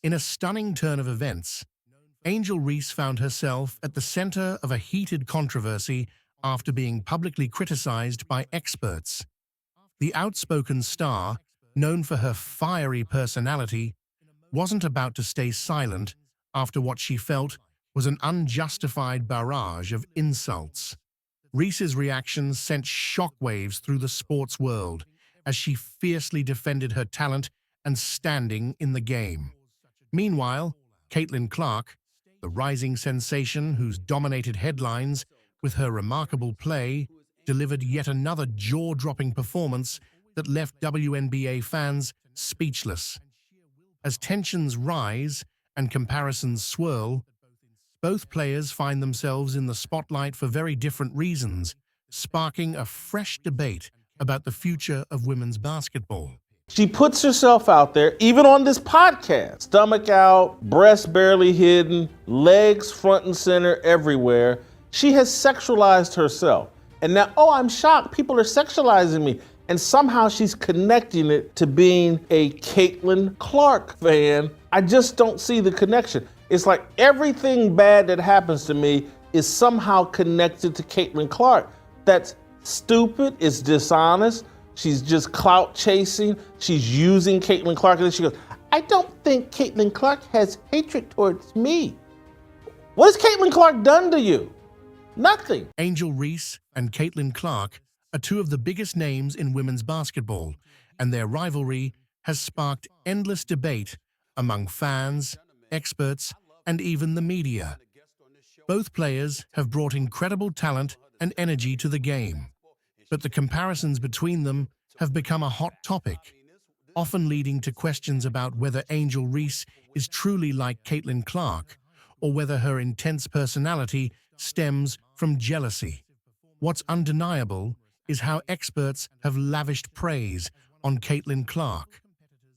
In a stunning turn of events, Angel Reese found herself at the center of a heated controversy after being publicly criticized by experts. The outspoken star, known for her fiery personality, wasn't about to stay silent after what she felt was an unjustified barrage of insults. Reese's reactions sent shockwaves through the sports world as she fiercely defended her talent and standing in the game. Meanwhile, Caitlin Clark, the rising sensation who's dominated headlines with her remarkable play, delivered yet another jaw-dropping performance that left WNBA fans speechless. As tensions rise and comparisons swirl, both players find themselves in the spotlight for very different reasons, sparking a fresh debate about the future of women's basketball. She puts herself out there, even on this podcast, stomach out, breast barely hidden, legs front and center everywhere. She has sexualized herself. And now, I'm shocked, people are sexualizing me. And somehow she's connecting it to being a Caitlin Clark fan. I just don't see the connection. It's like everything bad that happens to me is somehow connected to Caitlin Clark. That's stupid, it's dishonest, she's just clout chasing, she's using Caitlin Clark, and then she goes, I don't think Caitlin Clark has hatred towards me. What has Caitlin Clark done to you? Nothing. Angel Reese and Caitlin Clark are two of the biggest names in women's basketball, and their rivalry has sparked endless debate among fans, experts, and even the media. Both players have brought incredible talent and energy to the game, but the comparisons between them have become a hot topic, often leading to questions about whether Angel Reese is truly like Caitlin Clark, or whether her intense personality stems from jealousy. What's undeniable is how experts have lavished praise on Caitlin Clark,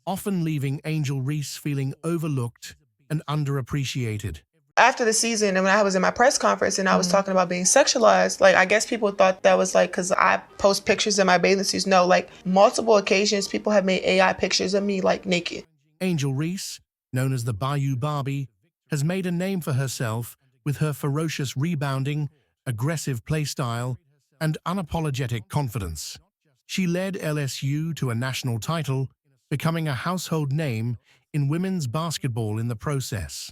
often leaving Angel Reese feeling overlooked and underappreciated. After the season, and when I was in my press conference and I was talking about being sexualized, I guess people thought that was because I post pictures in my bathing suits. No, multiple occasions, people have made AI pictures of me naked. Angel Reese, known as the Bayou Barbie, has made a name for herself with her ferocious rebounding, aggressive playstyle, and unapologetic confidence. She led LSU to a national title, becoming a household name in women's basketball in the process.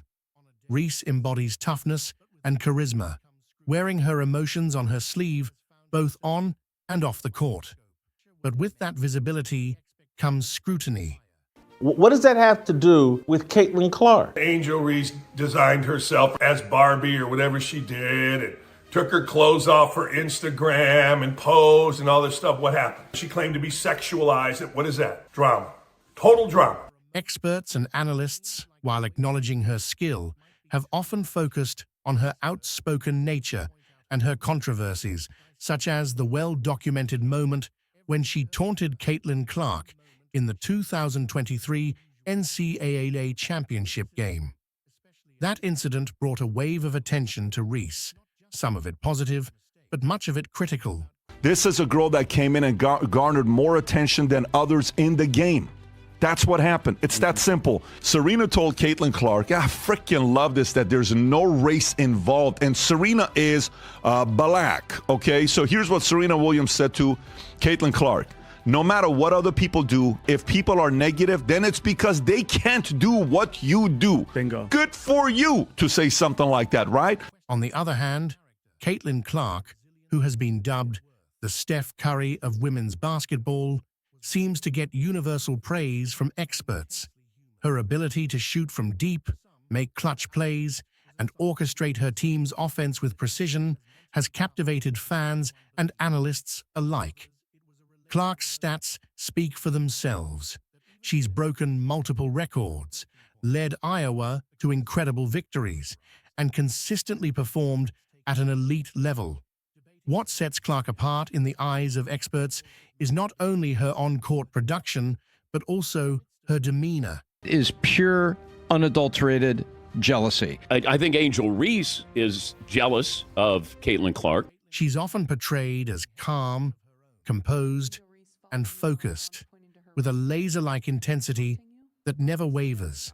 Reese embodies toughness and charisma, wearing her emotions on her sleeve, both on and off the court. But with that visibility comes scrutiny. What does that have to do with Caitlin Clark? Angel Reese designed herself as Barbie or whatever she did and took her clothes off for Instagram and posed and all this stuff. What happened? She claimed to be sexualized. What is that? Drama. Total drama. Experts and analysts, while acknowledging her skill, have often focused on her outspoken nature and her controversies, such as the well-documented moment when she taunted Caitlin Clark in the 2023 NCAA championship game. That incident brought a wave of attention to Reese, some of it positive, but much of it critical. This is a girl that came in and garnered more attention than others in the game. That's what happened. It's that simple. Serena told Caitlin Clark, I freaking love this, that there's no race involved. And Serena is black, okay? So here's what Serena Williams said to Caitlin Clark. No matter what other people do, if people are negative, then it's because they can't do what you do. Bingo. Good for you to say something like that, right? On the other hand, Caitlin Clark, who has been dubbed the Steph Curry of women's basketball, seems to get universal praise from experts. Her ability to shoot from deep, make clutch plays, and orchestrate her team's offense with precision has captivated fans and analysts alike. Clark's stats speak for themselves. She's broken multiple records, led Iowa to incredible victories, and consistently performed at an elite level. What sets Clark apart in the eyes of experts is not only her on-court production, but also her demeanor. Is pure, unadulterated jealousy. I think Angel Reese is jealous of Caitlin Clark. She's often portrayed as calm, composed, and focused, with a laser-like intensity that never wavers.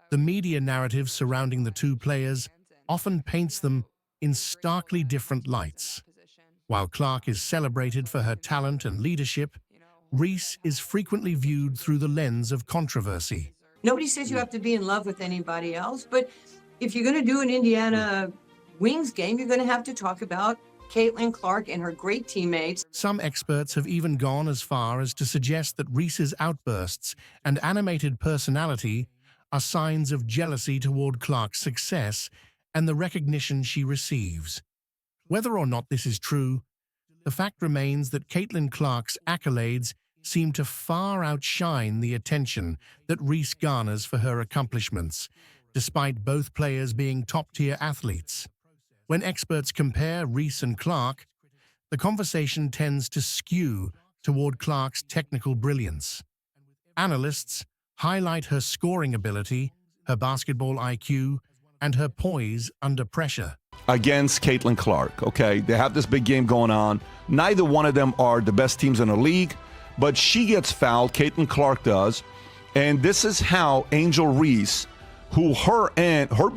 The media narrative surrounding the two players often paints them in starkly different lights. While Clark is celebrated for her talent and leadership, Reese is frequently viewed through the lens of controversy. Nobody says you have to be in love with anybody else, but if you're going to do an Indiana Wings game, you're going to have to talk about Caitlin Clark and her great teammates. Some experts have even gone as far as to suggest that Reese's outbursts and animated personality are signs of jealousy toward Clark's success and the recognition she receives. Whether or not this is true, the fact remains that Caitlin Clark's accolades seem to far outshine the attention that Reese garners for her accomplishments, despite both players being top-tier athletes. When experts compare Reese and Clark, the conversation tends to skew toward Clark's technical brilliance. Analysts highlight her scoring ability, her basketball IQ, and her poise under pressure. Against Caitlin Clark, okay? They have this big game going on. Neither one of them are the best teams in the league, but she gets fouled, Caitlin Clark does, and this is how Angel Reese, who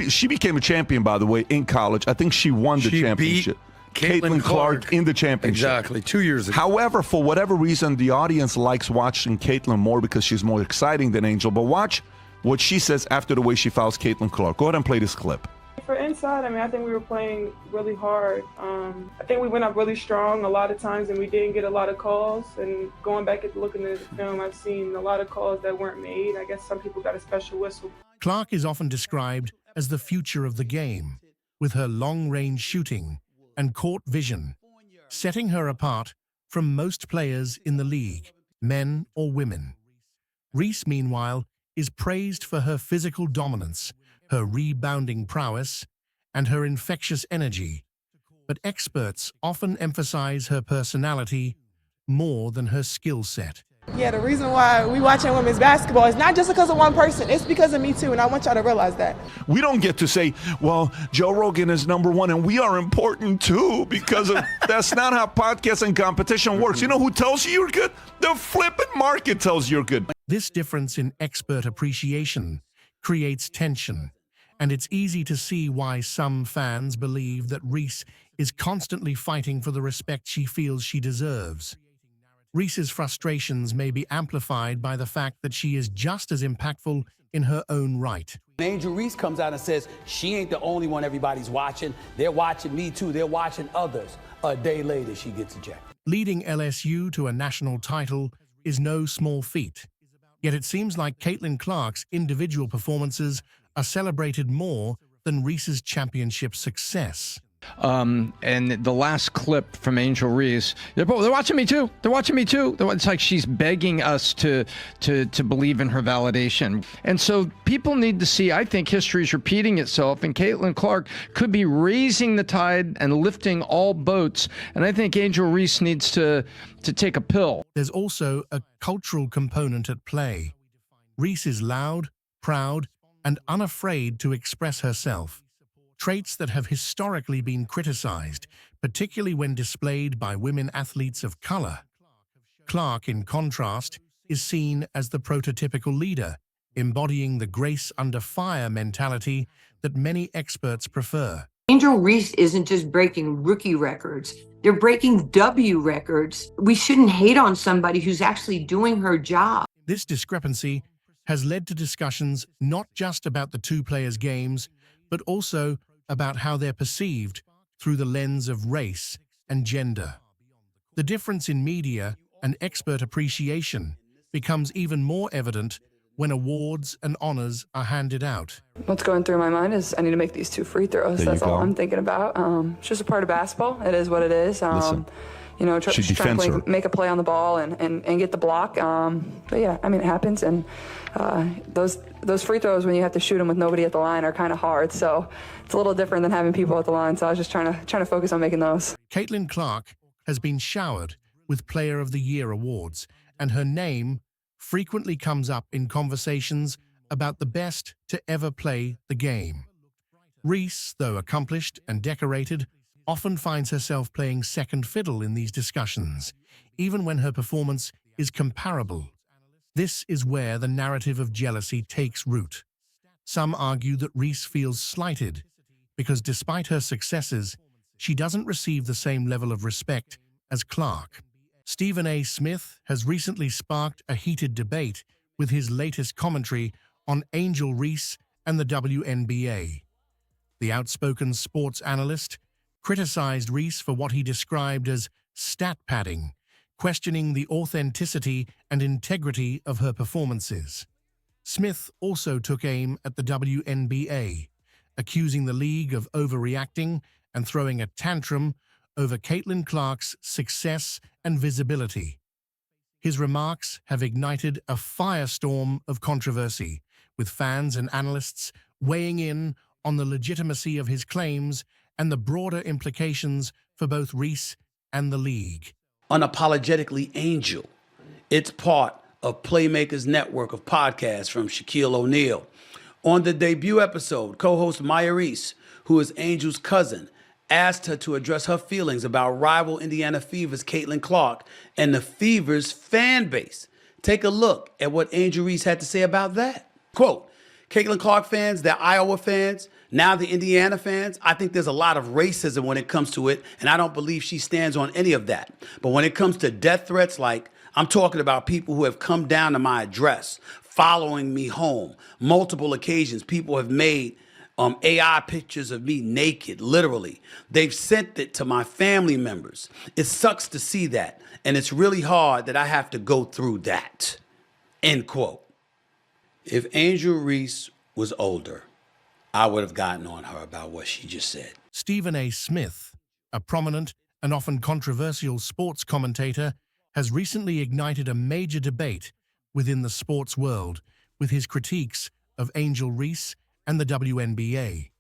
she became a champion, by the way, in college. I think she won the championship. Caitlin Clark in the championship. Exactly, 2 years ago. However, for whatever reason, the audience likes watching Caitlin more because she's more exciting than Angel. But watch what she says after the way she fouls Caitlin Clark. Go ahead and play this clip. For inside, I think we were playing really hard. I think we went up really strong a lot of times and we didn't get a lot of calls. And going back and looking at the film, I've seen a lot of calls that weren't made. I guess some people got a special whistle. Clark is often described as the future of the game, with her long-range shooting and court vision, setting her apart from most players in the league, men or women. Reese, meanwhile, is praised for her physical dominance, her rebounding prowess, and her infectious energy, but experts often emphasize her personality more than her skill set. Yeah, the reason why we watching women's basketball is not just because of one person, it's because of me too, and I want y'all to realize that. We don't get to say, well, Joe Rogan is number one and we are important too, because that's not how podcast and competition works. You know who tells you you're good? The flipping market tells you're good. This difference in expert appreciation creates tension, and it's easy to see why some fans believe that Reese is constantly fighting for the respect she feels she deserves. Reese's frustrations may be amplified by the fact that she is just as impactful in her own right. Angel Reese comes out and says, she ain't the only one everybody's watching. They're watching me too. They're watching others. A day later, she gets ejected. Leading LSU to a national title is no small feat. Yet it seems like Caitlin Clark's individual performances are celebrated more than Reese's championship success. And the last clip from Angel Reese, they're watching me too. They're watching me too. It's like she's begging us to believe in her validation. And so people need to see, I think history's repeating itself, and Caitlin Clark could be raising the tide and lifting all boats. And I think Angel Reese needs to take a pill. There's also a cultural component at play. Reese is loud, proud, and unafraid to express herself. Traits that have historically been criticized, particularly when displayed by women athletes of color. Clark, in contrast, is seen as the prototypical leader, embodying the grace under fire mentality that many experts prefer. Angel Reese isn't just breaking rookie records. They're breaking W records. We shouldn't hate on somebody who's actually doing her job. This discrepancy has led to discussions not just about the two players' games, but also about how they're perceived through the lens of race and gender. The difference in media and expert appreciation becomes even more evident when awards and honors are handed out. What's going through my mind is I need to make these 2 free throws. That's all I'm thinking about. It's just a part of basketball. It is what it is. You know, trying to make a play on the ball and get the block. But yeah, it happens. And those free throws, when you have to shoot them with nobody at the line, are kind of hard. So it's a little different than having people at the line. So I was just trying to focus on making those. Caitlin Clark has been showered with Player of the Year awards, and her name frequently comes up in conversations about the best to ever play the game. Reese, though accomplished and decorated, often finds herself playing second fiddle in these discussions, even when her performance is comparable. This is where the narrative of jealousy takes root. Some argue that Reese feels slighted because despite her successes, she doesn't receive the same level of respect as Clark. Stephen A. Smith has recently sparked a heated debate with his latest commentary on Angel Reese and the WNBA. The outspoken sports analyst criticized Reese for what he described as stat padding, questioning the authenticity and integrity of her performances. Smith also took aim at the WNBA, accusing the league of overreacting and throwing a tantrum over Caitlin Clark's success and visibility. His remarks have ignited a firestorm of controversy, with fans and analysts weighing in on the legitimacy of his claims and the broader implications for both Reese and the league. Unapologetically Angel. It's part of Playmakers Network of podcasts from Shaquille O'Neal. On the debut episode, co-host Maya Reese, who is Angel's cousin, asked her to address her feelings about rival Indiana Fever's Caitlin Clark and the Fever's fan base. Take a look at what Angel Reese had to say about that. Quote, Caitlin Clark fans, the Iowa fans, now the Indiana fans, I think there's a lot of racism when it comes to it, and I don't believe she stands on any of that. But when it comes to death threats, like I'm talking about people who have come down to my address, following me home. Multiple occasions, people have made AI pictures of me naked, literally. They've sent it to my family members. It sucks to see that, and it's really hard that I have to go through that. End quote. If Angel Reese was older, I would have gotten on her about what she just said. Stephen A. Smith, a prominent and often controversial sports commentator, has recently ignited a major debate within the sports world with his critiques of Angel Reese and the WNBA.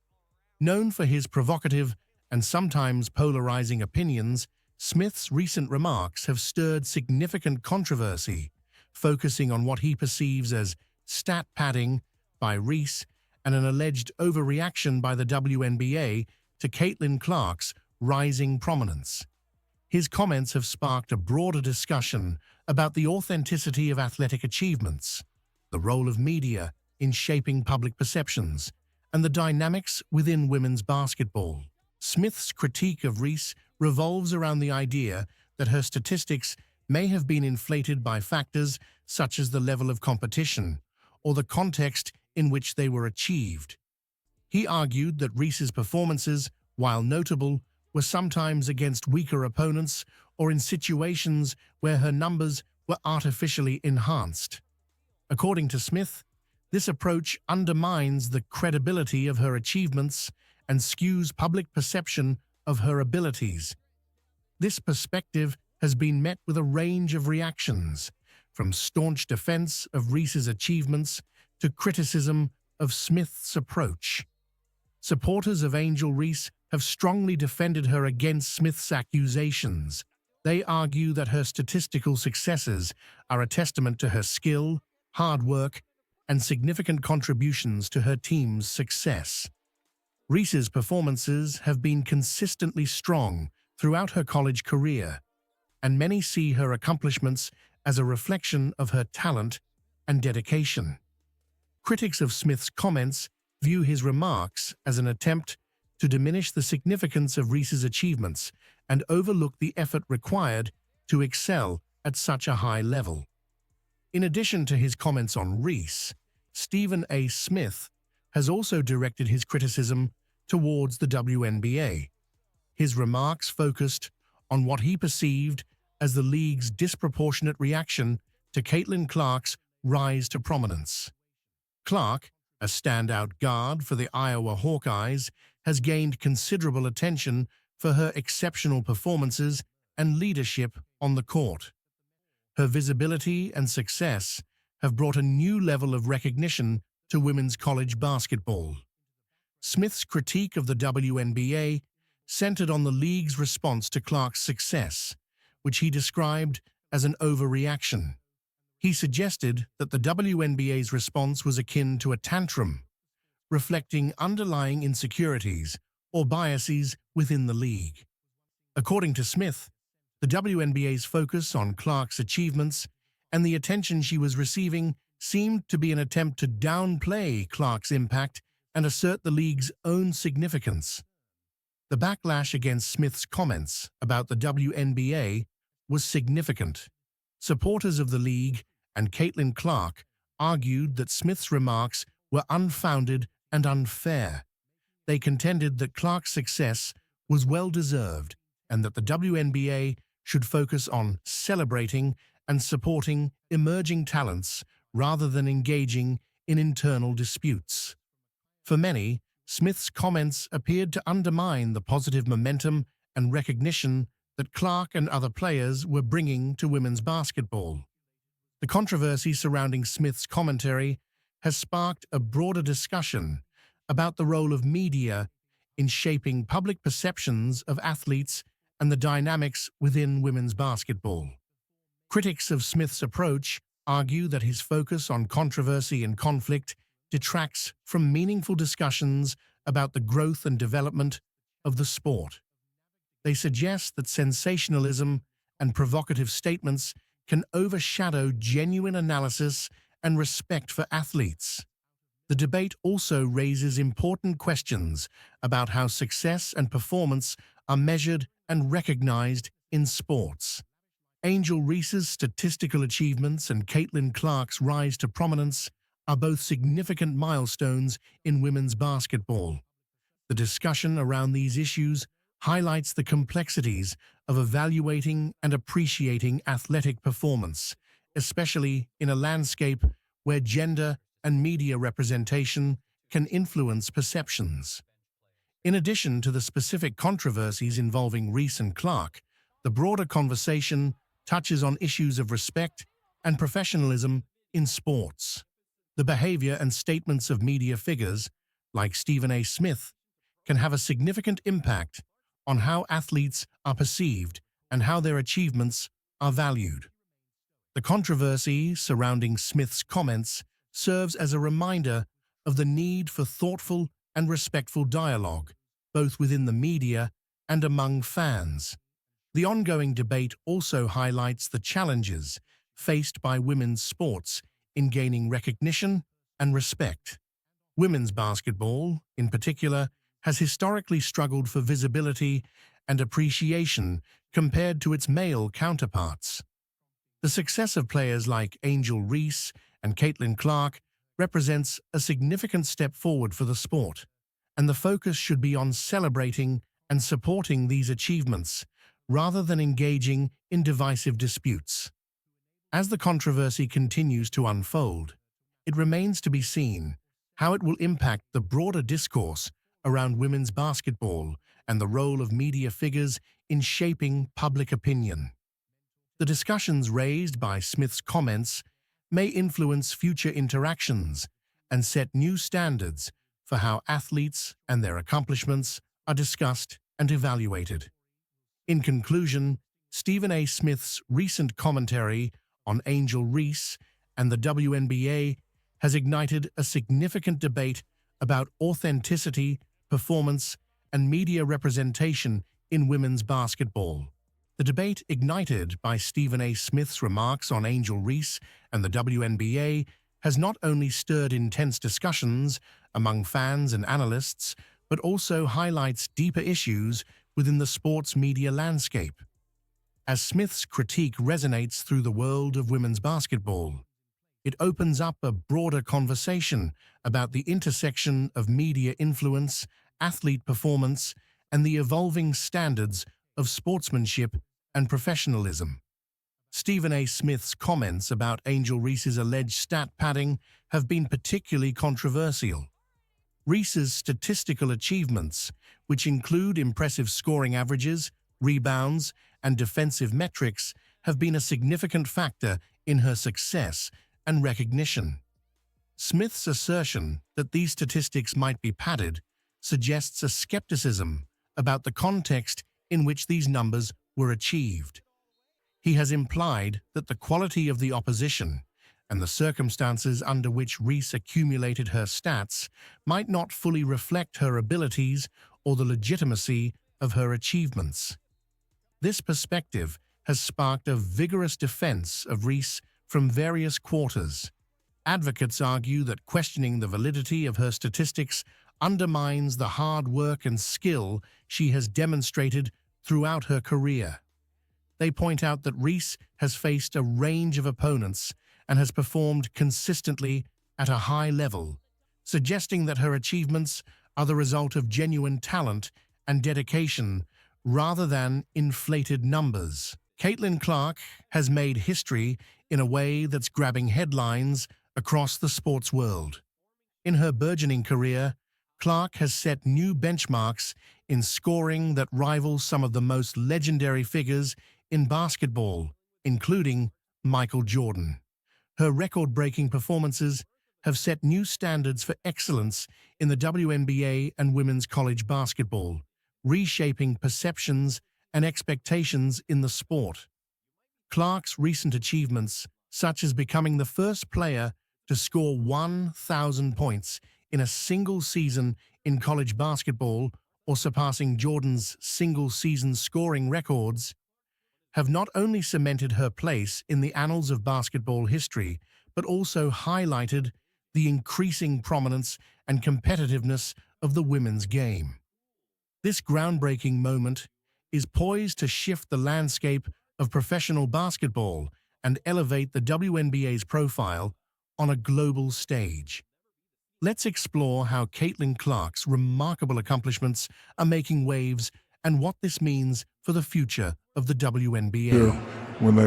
Known for his provocative and sometimes polarizing opinions, Smith's recent remarks have stirred significant controversy, focusing on what he perceives as stat padding by Reese and an alleged overreaction by the WNBA to Caitlin Clark's rising prominence. His comments have sparked a broader discussion about the authenticity of athletic achievements, the role of media in shaping public perceptions, and the dynamics within women's basketball. Smith's critique of Reese revolves around the idea that her statistics may have been inflated by factors such as the level of competition or the context in which they were achieved. He argued that Reese's performances, while notable, were sometimes against weaker opponents or in situations where her numbers were artificially enhanced. According to Smith, this approach undermines the credibility of her achievements and skews public perception of her abilities. This perspective has been met with a range of reactions, from staunch defense of Reese's achievements to criticism of Smith's approach. Supporters of Angel Reese have strongly defended her against Smith's accusations. They argue that her statistical successes are a testament to her skill, hard work, and significant contributions to her team's success. Reese's performances have been consistently strong throughout her college career, and many see her accomplishments as a reflection of her talent and dedication. Critics of Smith's comments view his remarks as an attempt to diminish the significance of Reese's achievements and overlook the effort required to excel at such a high level. In addition to his comments on Reese, Stephen A. Smith has also directed his criticism towards the WNBA. His remarks focused on what he perceived as the league's disproportionate reaction to Caitlin Clark's rise to prominence. Clark, a standout guard for the Iowa Hawkeyes, has gained considerable attention for her exceptional performances and leadership on the court. Her visibility and success have brought a new level of recognition to women's college basketball. Smith's critique of the WNBA centered on the league's response to Clark's success, which he described as an overreaction. He suggested that the WNBA's response was akin to a tantrum, reflecting underlying insecurities or biases within the league. According to Smith, the WNBA's focus on Clark's achievements and the attention she was receiving seemed to be an attempt to downplay Clark's impact and assert the league's own significance. The backlash against Smith's comments about the WNBA was significant. Supporters of the league and Caitlin Clark argued that Smith's remarks were unfounded and unfair. They contended that Clark's success was well-deserved and that the WNBA should focus on celebrating and supporting emerging talents rather than engaging in internal disputes. For many, Smith's comments appeared to undermine the positive momentum and recognition that Clark and other players were bringing to women's basketball. The controversy surrounding Smith's commentary has sparked a broader discussion about the role of media in shaping public perceptions of athletes and the dynamics within women's basketball. Critics of Smith's approach argue that his focus on controversy and conflict detracts from meaningful discussions about the growth and development of the sport. They suggest that sensationalism and provocative statements can overshadow genuine analysis and respect for athletes. The debate also raises important questions about how success and performance are measured and recognized in sports. Angel Reese's statistical achievements and Caitlin Clark's rise to prominence are both significant milestones in women's basketball. The discussion around these issues highlights the complexities of evaluating and appreciating athletic performance, especially in a landscape where gender and media representation can influence perceptions. In addition to the specific controversies involving Reese and Clark, the broader conversation touches on issues of respect and professionalism in sports. The behavior and statements of media figures, like Stephen A. Smith, can have a significant impact on how athletes are perceived and how their achievements are valued. The controversy surrounding Smith's comments serves as a reminder of the need for thoughtful and respectful dialogue, both within the media and among fans. The ongoing debate also highlights the challenges faced by women's sports in gaining recognition and respect. Women's basketball, in particular, has historically struggled for visibility and appreciation compared to its male counterparts. The success of players like Angel Reese and Caitlin Clark represents a significant step forward for the sport, and the focus should be on celebrating and supporting these achievements rather than engaging in divisive disputes. As the controversy continues to unfold, it remains to be seen how it will impact the broader discourse around women's basketball and the role of media figures in shaping public opinion. The discussions raised by Smith's comments may influence future interactions and set new standards for how athletes and their accomplishments are discussed and evaluated. In conclusion, Stephen A. Smith's recent commentary on Angel Reese and the WNBA has ignited a significant debate about authenticity, performance, and media representation in women's basketball. The debate ignited by Stephen A. Smith's remarks on Angel Reese and the WNBA has not only stirred intense discussions among fans and analysts, but also highlights deeper issues within the sports media landscape. As Smith's critique resonates through the world of women's basketball, it opens up a broader conversation about the intersection of media influence, athlete performance, and the evolving standards of sportsmanship and professionalism. Stephen A. Smith's comments about Angel Reese's alleged stat padding have been particularly controversial. Reese's statistical achievements, which include impressive scoring averages, rebounds, and defensive metrics, have been a significant factor in her success and recognition. Smith's assertion that these statistics might be padded suggests a skepticism about the context in which these numbers were achieved. He has implied that the quality of the opposition and the circumstances under which Reese accumulated her stats might not fully reflect her abilities or the legitimacy of her achievements. This perspective has sparked a vigorous defense of Reese from various quarters. Advocates argue that questioning the validity of her statistics undermines the hard work and skill she has demonstrated throughout her career. They point out that Reese has faced a range of opponents and has performed consistently at a high level, suggesting that her achievements are the result of genuine talent and dedication rather than inflated numbers. Caitlin Clark has made history in a way that's grabbing headlines across the sports world. In her burgeoning career, Clark has set new benchmarks in scoring that rival some of the most legendary figures in basketball, including Michael Jordan. Her record-breaking performances have set new standards for excellence in the WNBA and women's college basketball, reshaping perceptions and expectations in the sport. Clark's recent achievements, such as becoming the first player to score 1,000 points in a single season in college basketball or surpassing Jordan's single-season scoring records, have not only cemented her place in the annals of basketball history, but also highlighted the increasing prominence and competitiveness of the women's game. This groundbreaking moment is poised to shift the landscape of professional basketball and elevate the WNBA's profile on a global stage. Let's explore how Caitlin Clark's remarkable accomplishments are making waves and what this means for the future of the WNBA. Yeah, when they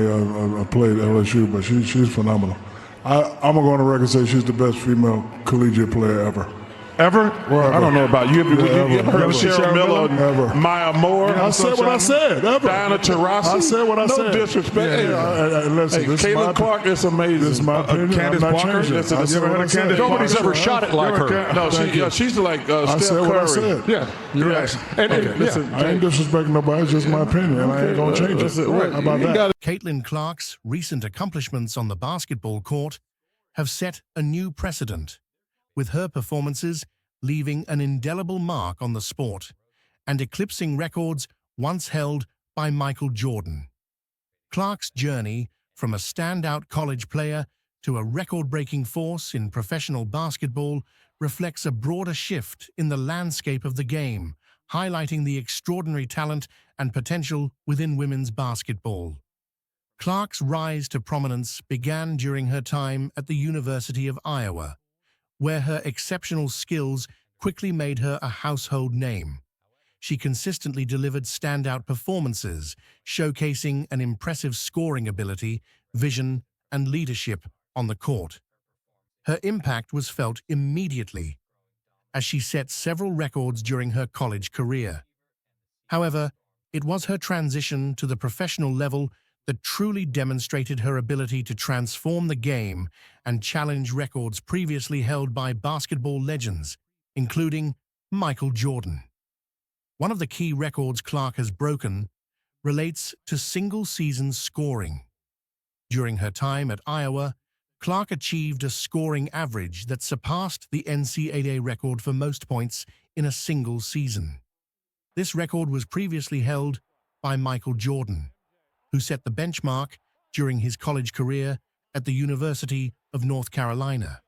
played LSU, but she's phenomenal. I'm going to go on the record and say she's the best female collegiate player ever. Ever? Well, I don't know about you. You ever heard of Cheryl Miller, ever. Maya Moore? I said what I said. Ever. Diana Taurasi? I said what I said. No disrespect. Listen, Caitlin Clark is amazing. This is my opinion. Candace I'm not Parker? changing. Nobody's ever shot it like her. No, she's like Steph said Curry. what I said. Yeah, you're right. Listen, I ain't disrespecting nobody. It's just my opinion, and I ain't going to change it. How about that? Caitlin Clark's recent accomplishments on the basketball court have set a new precedent, with her performances leaving an indelible mark on the sport and eclipsing records once held by Michael Jordan. Clark's journey from a standout college player to a record-breaking force in professional basketball reflects a broader shift in the landscape of the game, highlighting the extraordinary talent and potential within women's basketball. Clark's rise to prominence began during her time at the University of Iowa, where her exceptional skills quickly made her a household name. She consistently delivered standout performances, showcasing an impressive scoring ability, vision, and leadership on the court. Her impact was felt immediately, as she set several records during her college career. However, it was her transition to the professional level that truly demonstrated her ability to transform the game and challenge records previously held by basketball legends, including Michael Jordan. One of the key records Clark has broken relates to single-season scoring. During her time at Iowa, Clark achieved a scoring average that surpassed the NCAA record for most points in a single season. This record was previously held by Michael Jordan, who set the benchmark during his college career at the University of North Carolina.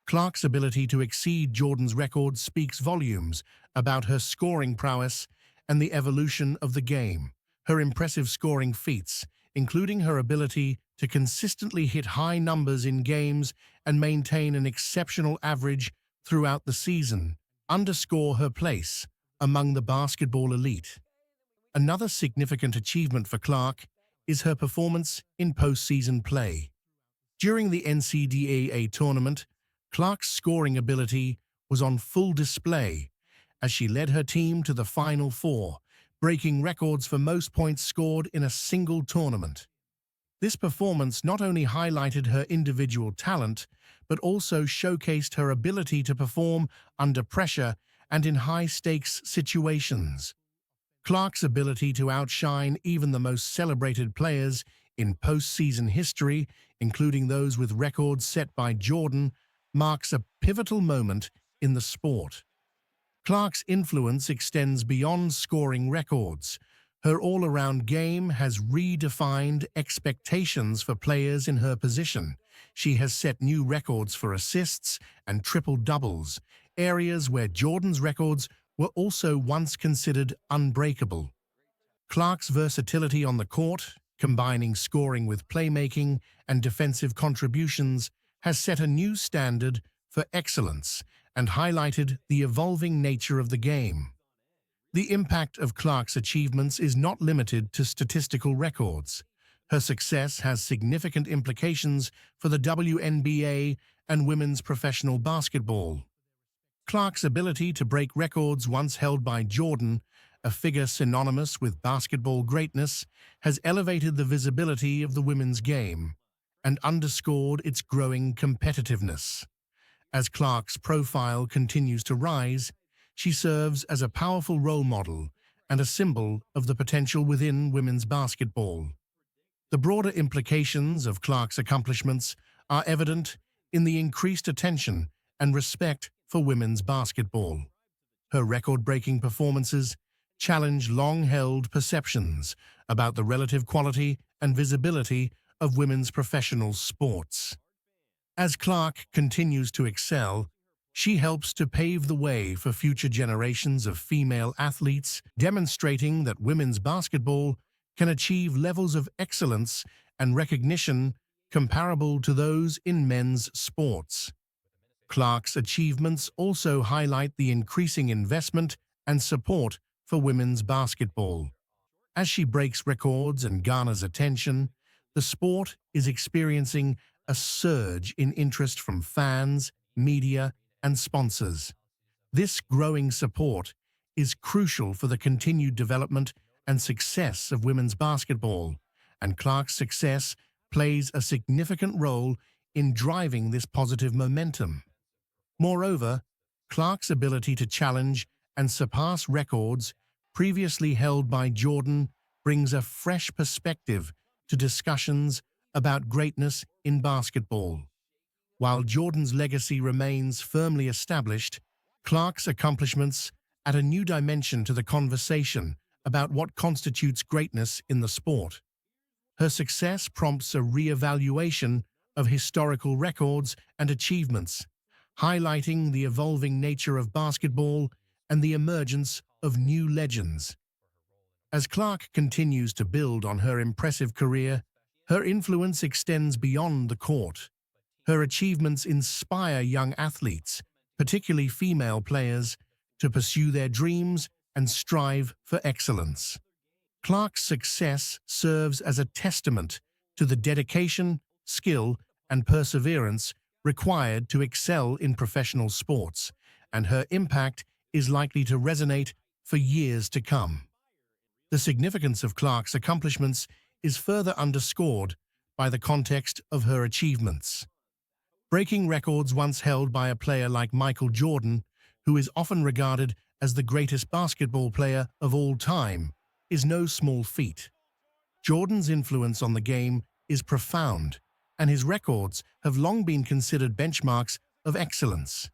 Clark's ability to exceed Jordan's record speaks volumes about her scoring prowess and the evolution of the game. Her impressive scoring feats, including her ability to consistently hit high numbers in games and maintain an exceptional average throughout the season, underscore her place among the basketball elite. Another significant achievement for Clark is her performance in postseason play. During the NCAA tournament, Clark's scoring ability was on full display as she led her team to the Final Four, breaking records for most points scored in a single tournament. This performance not only highlighted her individual talent, but also showcased her ability to perform under pressure and in high-stakes situations. Clark's ability to outshine even the most celebrated players in postseason history, including those with records set by Jordan, marks a pivotal moment in the sport. Clark's influence extends beyond scoring records. Her all-around game has redefined expectations for players in her position, She has set new records for assists and triple doubles, areas where Jordan's records were also once considered unbreakable. Clark's versatility on the court, combining scoring with playmaking and defensive contributions, has set a new standard for excellence and highlighted the evolving nature of the game. The impact of Clark's achievements is not limited to statistical records. Her success has significant implications for the WNBA and women's professional basketball. Clark's ability to break records once held by Jordan, a figure synonymous with basketball greatness, has elevated the visibility of the women's game and underscored its growing competitiveness. As Clark's profile continues to rise, she serves as a powerful role model and a symbol of the potential within women's basketball. The broader implications of Clark's accomplishments are evident in the increased attention and respect for women's basketball. Her record-breaking performances challenge long-held perceptions about the relative quality and visibility of women's professional sports. As Clark continues to excel, she helps to pave the way for future generations of female athletes, demonstrating that women's basketball can achieve levels of excellence and recognition comparable to those in men's sports. Clark's achievements also highlight the increasing investment and support for women's basketball. As she breaks records and garners attention, the sport is experiencing a surge in interest from fans, media, and sponsors. This growing support is crucial for the continued development and success of women's basketball, and Clark's success plays a significant role in driving this positive momentum. Moreover, Clark's ability to challenge and surpass records previously held by Jordan brings a fresh perspective to discussions about greatness in basketball. While Jordan's legacy remains firmly established, Clark's accomplishments add a new dimension to the conversation about what constitutes greatness in the sport. Her success prompts a re-evaluation of historical records and achievements, highlighting the evolving nature of basketball and the emergence of new legends. As Clark continues to build on her impressive career, her influence extends beyond the court. Her achievements inspire young athletes, particularly female players, to pursue their dreams and strive for excellence. Clark's success serves as a testament to the dedication, skill, and perseverance required to excel in professional sports, and her impact is likely to resonate for years to come. The significance of Clark's accomplishments is further underscored by the context of her achievements. Breaking records once held by a player like Michael Jordan, who is often regarded as the greatest basketball player of all time, is no small feat. Jordan's influence on the game is profound, and his records have long been considered benchmarks of excellence.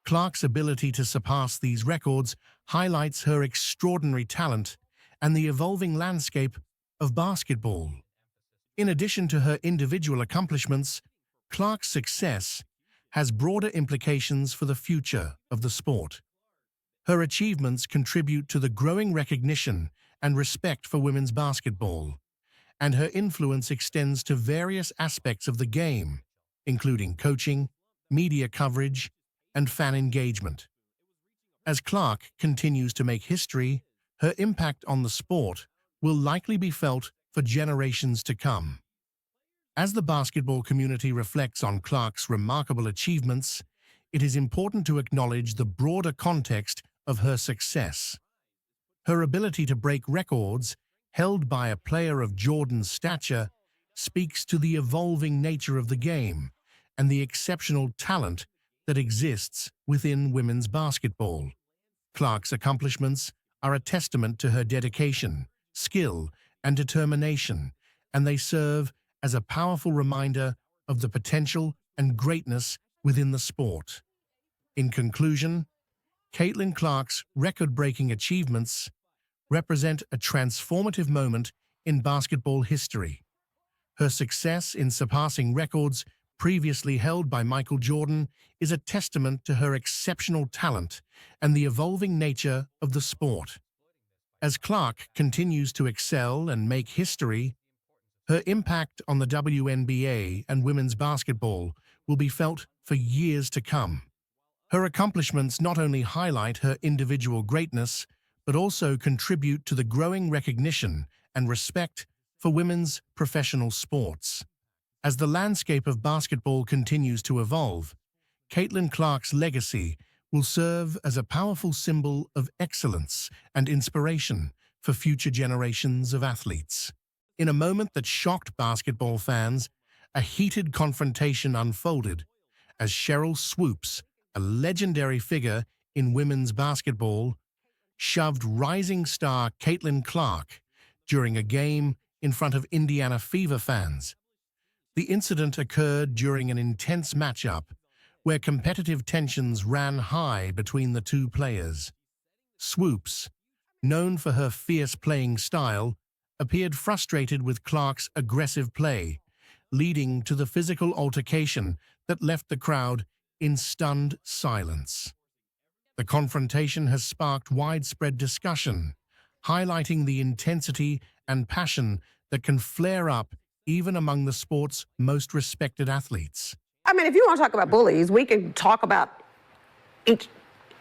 Clark's ability to surpass these records highlights her extraordinary talent and the evolving landscape of basketball. In addition to her individual accomplishments, Clark's success has broader implications for the future of the sport. Her achievements contribute to the growing recognition and respect for women's basketball, and her influence extends to various aspects of the game, including coaching, media coverage, and fan engagement. As Clark continues to make history, her impact on the sport will likely be felt for generations to come. As the basketball community reflects on Clark's remarkable achievements, it is important to acknowledge the broader context of her success. Her ability to break records held by a player of Jordan's stature speaks to the evolving nature of the game and the exceptional talent that exists within women's basketball. Clark's accomplishments are a testament to her dedication, skill, and determination, and they serve as a powerful reminder of the potential and greatness within the sport. In conclusion, Caitlin Clark's record-breaking achievements represent a transformative moment in basketball history. Her success in surpassing records previously held by Michael Jordan, is a testament to her exceptional talent and the evolving nature of the sport. As Clark continues to excel and make history, her impact on the WNBA and women's basketball will be felt for years to come. Her accomplishments not only highlight her individual greatness, but also contribute to the growing recognition and respect for women's professional sports. As the landscape of basketball continues to evolve, Caitlin Clark's legacy will serve as a powerful symbol of excellence and inspiration for future generations of athletes. In a moment that shocked basketball fans, a heated confrontation unfolded as Sheryl Swoopes, a legendary figure in women's basketball, shoved rising star Caitlin Clark during a game in front of Indiana Fever fans. The incident occurred during an intense matchup where competitive tensions ran high between the two players. Swoopes, known for her fierce playing style, appeared frustrated with Clark's aggressive play, leading to the physical altercation that left the crowd in stunned silence. The confrontation has sparked widespread discussion, highlighting the intensity and passion that can flare up even among the sport's most respected athletes. I mean, if you want to talk about bullies, we can talk about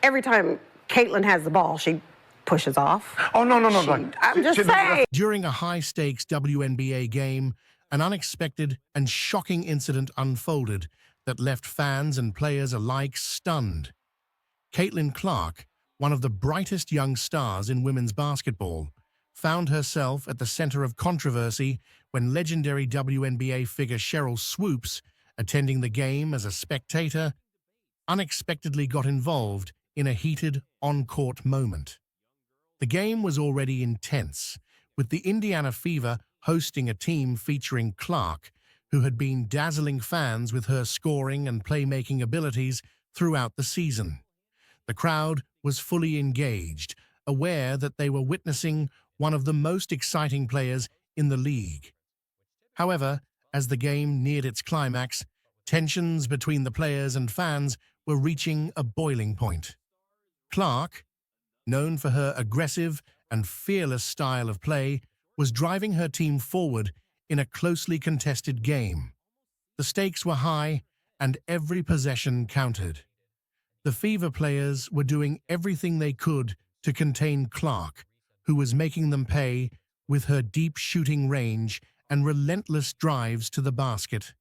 every time Caitlin has the ball, she pushes off. Oh, no. I'm just saying. During a high-stakes WNBA game, an unexpected and shocking incident unfolded that left fans and players alike stunned. Caitlin Clark, one of the brightest young stars in women's basketball, found herself at the center of controversy when legendary WNBA figure Sheryl Swoopes, attending the game as a spectator, unexpectedly got involved in a heated on-court moment. The game was already intense, with the Indiana Fever hosting a team featuring Clark, who had been dazzling fans with her scoring and playmaking abilities throughout the season. The crowd was fully engaged, aware that they were witnessing one of the most exciting players in the league. However, as the game neared its climax, tensions between the players and fans were reaching a boiling point. Clark, known for her aggressive and fearless style of play, was driving her team forward in a closely contested game. The stakes were high, and every possession counted. The Fever players were doing everything they could to contain Clark, who was making them pay with her deep shooting range and relentless drives to the basket.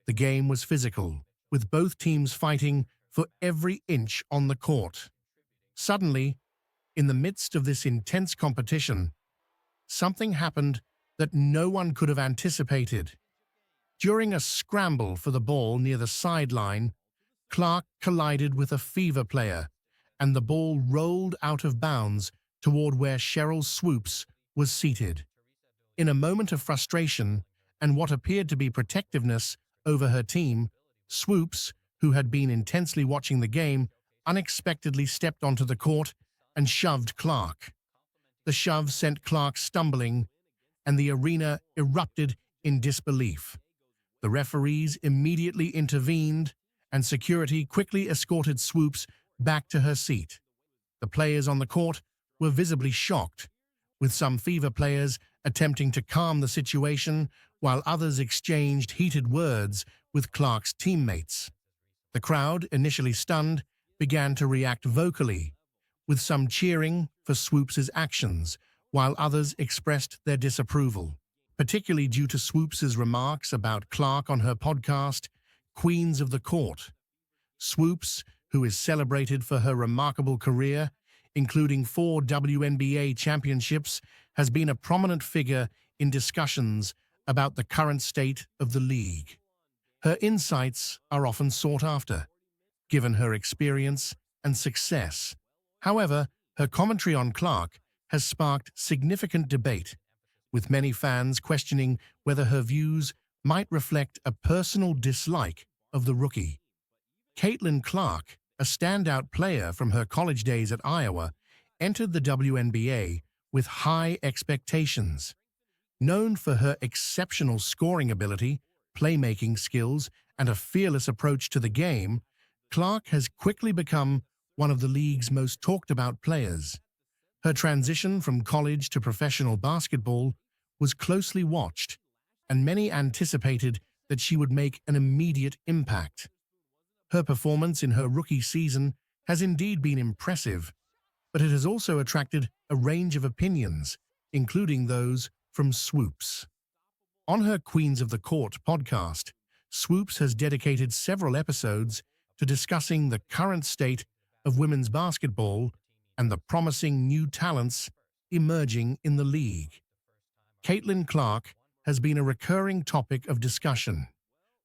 The game was physical, with both teams fighting for every inch on the court. Suddenly, in the midst of this intense competition, something happened that no one could have anticipated. During a scramble for the ball near the sideline, Clark collided with a Fever player, and the ball rolled out of bounds toward where Sheryl Swoopes was seated. In a moment of frustration and what appeared to be protectiveness over her team, Swoopes, who had been intensely watching the game, unexpectedly stepped onto the court and shoved Clark. The shove sent Clark stumbling, and the arena erupted in disbelief. The referees immediately intervened, and security quickly escorted Swoopes back to her seat. The players on the court were visibly shocked, with some Fever players attempting to calm the situation while others exchanged heated words with Clark's teammates. The crowd, initially stunned, began to react vocally, with some cheering for Swoopes' actions, while others expressed their disapproval, particularly due to Swoopes' remarks about Clark on her podcast, Queens of the Court. Swoopes, who is celebrated for her remarkable career, including 4 WNBA championships, has been a prominent figure in discussions about the current state of the league. Her insights are often sought after, given her experience and success. However, her commentary on Clark has sparked significant debate, with many fans questioning whether her views might reflect a personal dislike of the rookie. Caitlin Clark, a standout player from her college days at Iowa, entered the WNBA with high expectations. Known for her exceptional scoring ability, playmaking skills, and a fearless approach to the game, Clark has quickly become one of the league's most talked-about players. Her transition from college to professional basketball was closely watched, and many anticipated that she would make an immediate impact. Her performance in her rookie season has indeed been impressive, but it has also attracted a range of opinions, including those from Swoops. On her Queens of the Court podcast, Swoops has dedicated several episodes to discussing the current state of women's basketball and the promising new talents emerging in the league. Caitlin Clark has been a recurring topic of discussion.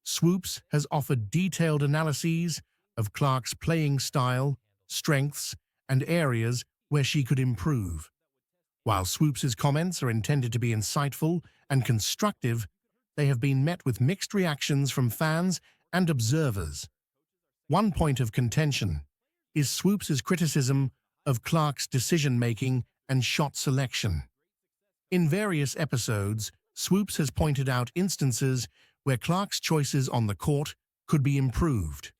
Swoops has offered detailed analyses of Clark's playing style, strengths, and areas where she could improve. While Swoops's comments are intended to be insightful and constructive, they have been met with mixed reactions from fans and observers. One point of contention is Swoops's criticism of Clark's decision-making and shot selection. In various episodes, Swoops has pointed out instances where Clark's choices on the court could be improved.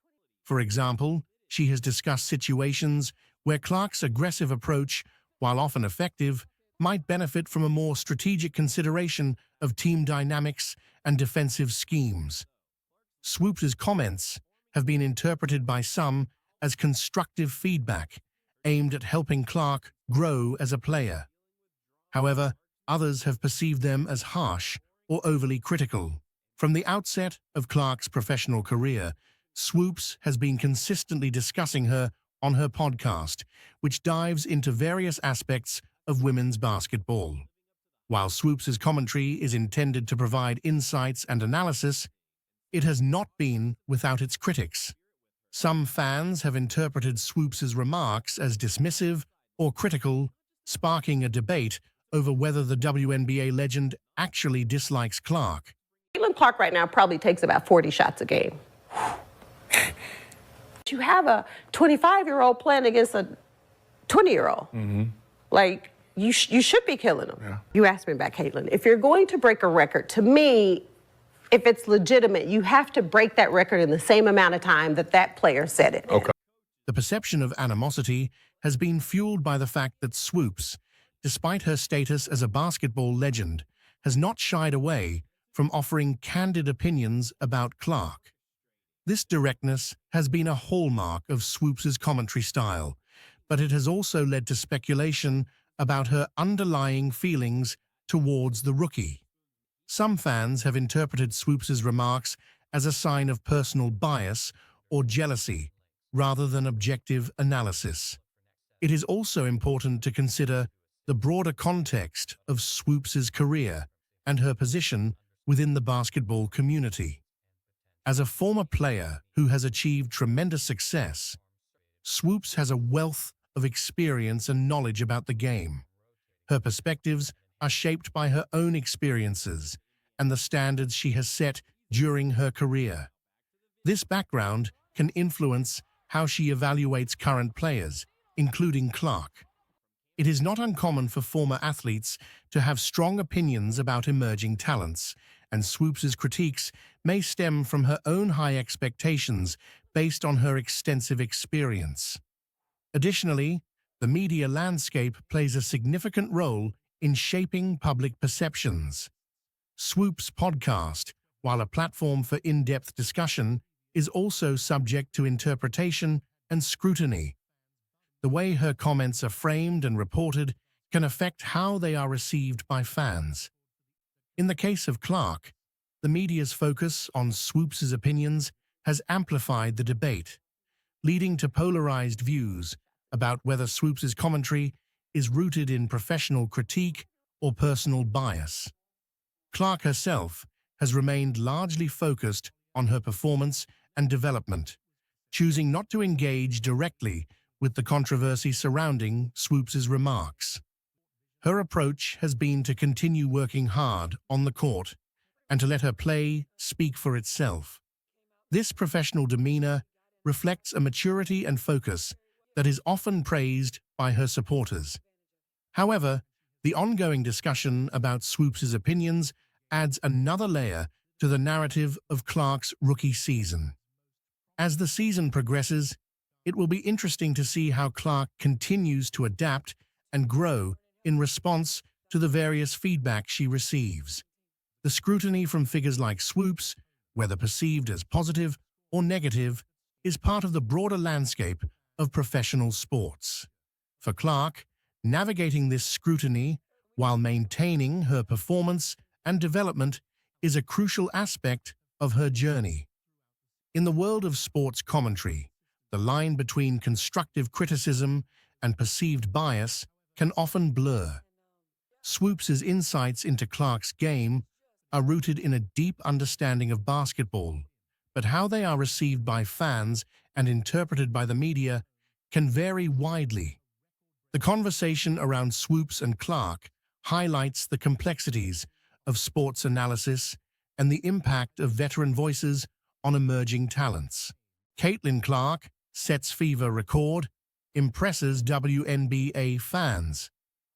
For example, she has discussed situations where Clark's aggressive approach, while often effective, might benefit from a more strategic consideration of team dynamics and defensive schemes. Swoops's comments have been interpreted by some as constructive feedback, aimed at helping Clark grow as a player. However, others have perceived them as harsh or overly critical. From the outset of Clark's professional career, Swoops has been consistently discussing her on her podcast, which dives into various aspects of women's basketball. While Swoops's commentary is intended to provide insights and analysis, it has not been without its critics. Some fans have interpreted Swoops's remarks as dismissive or critical, sparking a debate over whether the WNBA legend actually dislikes Clark. Caitlin Clark right now probably takes about 40 shots a game. You have a 25-year-old playing against a 20-year-old. Like, you should be killing them. Yeah. You asked me about Caitlin. If you're going to break a record, to me, if it's legitimate, you have to break that record in the same amount of time that that player set it. Okay. The perception of animosity has been fueled by the fact that Swoops, despite her status as a basketball legend, has not shied away from offering candid opinions about Clark. This directness has been a hallmark of Swoops's commentary style, but it has also led to speculation about her underlying feelings towards the rookie. Some fans have interpreted Swoops's remarks as a sign of personal bias or jealousy, rather than objective analysis. It is also important to consider the broader context of Swoops's career and her position within the basketball community. As a former player who has achieved tremendous success, Swoops has a wealth of experience and knowledge about the game. Her perspectives are shaped by her own experiences and the standards she has set during her career. This background can influence how she evaluates current players, including Clark. It is not uncommon for former athletes to have strong opinions about emerging talents, and Swoops's critiques may stem from her own high expectations based on her extensive experience. Additionally, the media landscape plays a significant role in shaping public perceptions. Swoop's podcast, while a platform for in-depth discussion, is also subject to interpretation and scrutiny. The way her comments are framed and reported can affect how they are received by fans. In the case of Clark, the media's focus on Swoops's opinions has amplified the debate, leading to polarized views about whether Swoops's commentary is rooted in professional critique or personal bias. Clark herself has remained largely focused on her performance and development, choosing not to engage directly with the controversy surrounding Swoops's remarks. Her approach has been to continue working hard on the court and to let her play speak for itself. This professional demeanor reflects a maturity and focus that is often praised by her supporters. However, the ongoing discussion about Swoops's opinions adds another layer to the narrative of Clark's rookie season. As the season progresses, it will be interesting to see how Clark continues to adapt and grow in response to the various feedback she receives. The scrutiny from figures like Swoops, whether perceived as positive or negative, is part of the broader landscape of professional sports. For Clark, navigating this scrutiny while maintaining her performance and development is a crucial aspect of her journey. In the world of sports commentary, the line between constructive criticism and perceived bias can often blur. Swoops' insights into Clark's game are rooted in a deep understanding of basketball, but how they are received by fans and interpreted by the media can vary widely. The conversation around Swoops and Clark highlights the complexities of sports analysis and the impact of veteran voices on emerging talents. Caitlin Clark sets fever record, impresses WNBA fans.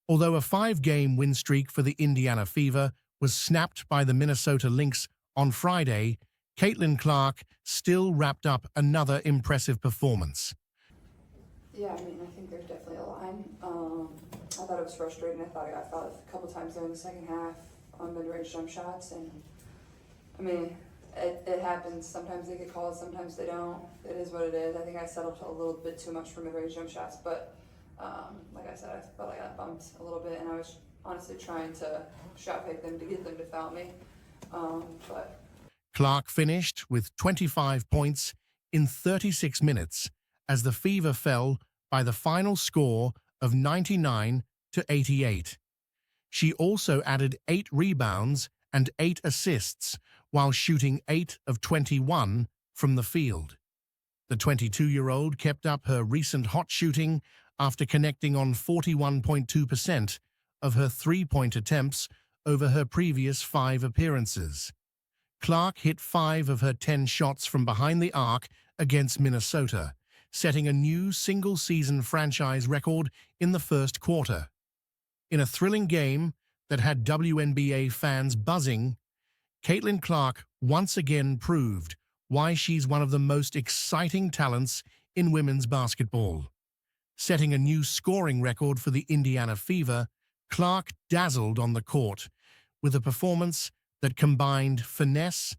Although a 5-game win streak for the Indiana Fever was snapped by the Minnesota Lynx on Friday, Caitlin Clark still wrapped up another impressive performance. Yeah, I mean, I think there's definitely a line. I thought it was frustrating. I thought I got fouled a couple times during the second half on mid-range jump shots, and I mean, it happens. Sometimes they get called, sometimes they don't. It is what it is. I think I settled a little bit too much for mid-range jump shots, but like I said, I felt like I got bumped a little bit, and I was honestly trying to shot fake them to get them to foul me. But Clark finished with 25 points in 36 minutes as the Fever fell by the final score of 99-88. She also added 8 rebounds and 8 assists while shooting 8 of 21 from the field. The 22-year-old kept up her recent hot shooting after connecting on 41.2% of her three-point attempts over her previous 5 appearances. Clark hit 5 of her 10 shots from behind the arc against Minnesota, setting a new single-season franchise record in the first quarter. In a thrilling game that had WNBA fans buzzing, Caitlin Clark once again proved why she's one of the most exciting talents in women's basketball. Setting a new scoring record for the Indiana Fever, Clark dazzled on the court with a performance that combined finesse,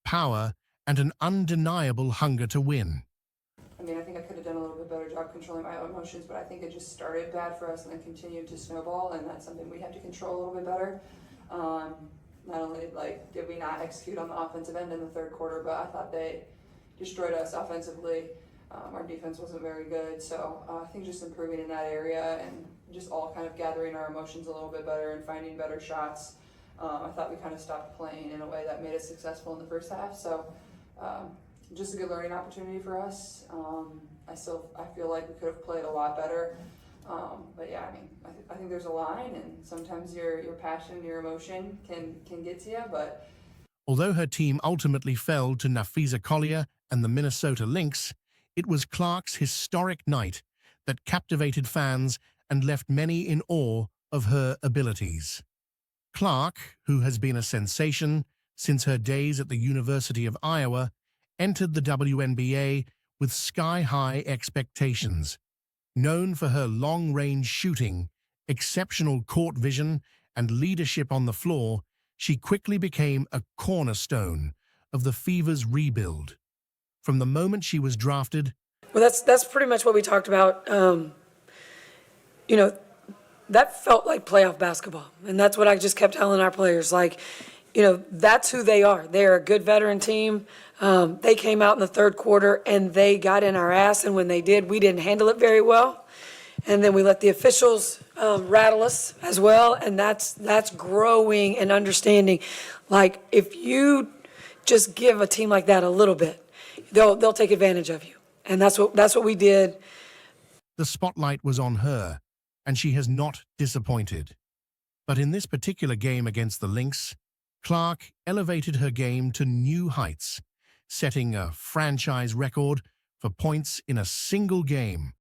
power, and an undeniable hunger to win. I mean, I think I could have done a little bit better job controlling my own emotions, but I think it just started bad for us and then continued to snowball, and that's something we have to control a little bit better. Not only did we not execute on the offensive end in the third quarter, but I thought they destroyed us offensively. Our defense wasn't very good, so I think just improving in that area and just all kind of gathering our emotions a little bit better and finding better shots. I thought we kind of stopped playing in a way that made us successful in the first half, so just a good learning opportunity for us. I feel like we could have played a lot better, but yeah, I mean, I think there's a line, and sometimes your passion, your emotion can get to you, but. Although her team ultimately fell to Napheesa Collier and the Minnesota Lynx, it was Clark's historic night that captivated fans and left many in awe of her abilities. Clark, who has been a sensation since her days at the University of Iowa, entered the WNBA with sky-high expectations. Known for her long-range shooting, exceptional court vision, and leadership on the floor, she quickly became a cornerstone of the Fever's rebuild. From the moment she was drafted. Well, that's pretty much what we talked about. That felt like playoff basketball, and that's what I just kept telling our players. That's who they are. They're a good veteran team. They came out in the third quarter and they got in our ass, and when they did, we didn't handle it very well. And then we let the officials rattle us as well, and that's growing and understanding. Like, if you just give a team like that a little bit, they'll take advantage of you, and that's what we did. The spotlight was on her, and she has not disappointed. But in this particular game against the Lynx, Clark elevated her game to new heights, setting a franchise record for points in a single game.